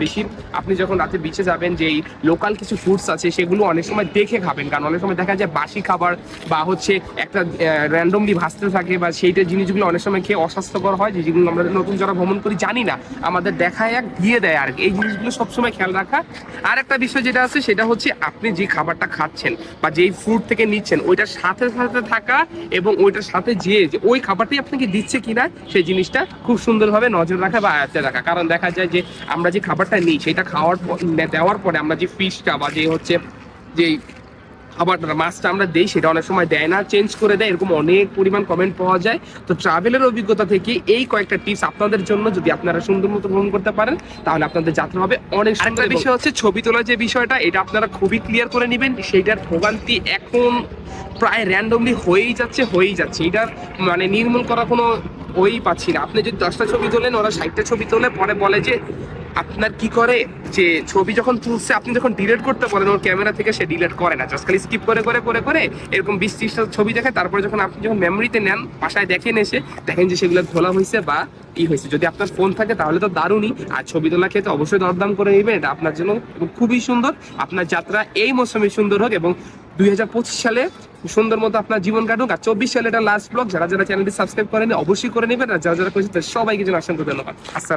বেশি আপনি যখন রাতে বিচে যাবেন, যে এই লোকাল কিছু ফুডস আছে সেগুলো অনেক সময় দেখে খাবেন, কারণ অনেক সময় দেখা যায় বাসি খাবার বা হচ্ছে একটা র্যান্ডমলি ভাসতে থাকে, বা সেইটা জিনিসগুলো অনেক সময় খেয়ে অস্বাস্থ্যকর হয়, যেগুলো আমরা নতুন যারা ভ্রমণ করি জানি না, আমাদের দেখায় এক দিয়ে দেয়। আর এই জিনিসগুলো সবসময় খেয়াল রাখা। আর একটা বিষয় যেটা আছে সেটা হচ্ছে আপনি যে খাবারটা খাচ্ছেন বা যেই ফুড থেকে নিচ্ছেন ওইটার সাথে সাথে থাকা এবং ওইটার সাথে যে ওই খাবারটাই আপনাকে দিচ্ছে কিনা সেই জিনিসটা খুব সুন্দরভাবে নজর রাখা বা আয়ত্তে রাখা। কারণ দেখা যায় যে আমরা যে খাবারটা নিই সেটা দেওয়ার পরে আমরা যে ফিশটা বা যে হচ্ছে যে খাবারটা মাছটা আমরা দেই সেটা অনেক সময় দেয় না, চেঞ্জ করে দেয়, এরকম অনেক পরিমাণ কমেন্ট পাওয়া যায়। তো ট্রাভেলের অভিজ্ঞতা থেকে এই কয়েকটা টিপস আপনাদের জন্য, যদি আপনারা সুন্দর মতো ভ্রমণ করতে পারেন তাহলে আপনাদের যাত্রা হবে অনেক সুন্দর। একটা বিষয় হচ্ছে ছবি তোলার যে বিষয়টা, এটা আপনারা খুবই ক্লিয়ার করে নেবেন। সেইটার ভোগান্তি এখন প্রায় র্যান্ডমলি হয়েই যাচ্ছে, এটার মানে নির্মূল করা কোনো ওই পাচ্ছি না। আপনি যদি 10টা ছবি তোলেন, ওরা 60টা ছবি তোলে, পরে বলে যে আপনার কি করে যে ছবি যখন তুলছে আপনি যখন ডিলিট করতে বলেন ওর ক্যামেরা থেকে, সে ডিলিট করে না, জাস্ট খালি স্কিপ করে করে করে করে এরকম 20-30টা ছবি দেখে। তারপরে যখন আপনি যখন মেমোরিতে নেন, বাসায় দেখেন, এসে দেখেন যে সেগুলো খোলা হয়েছে বা হয়েছে। যদি আপনার ফোন থাকে তাহলে তো দারুণই। আর ছবি তোলা ক্ষেত্রে অবশ্যই দরদাম করে নেবেন, এটা আপনার জন্য খুবই সুন্দর। আপনার যাত্রা এই মৌসুমে সুন্দর হোক এবং 2025 সালে সুন্দর মতো আপনার জীবন কাটুক। আর 24 সালে এটা লাস্ট ব্লগ। যারা যারা চ্যানেলটি সাবস্ক্রাইব করেনি অবশ্যই করে নেবেন, আর যারা যারা করেছে সবাইকে যেন অসংখ্য ধন্যবাদ। আসসালাম।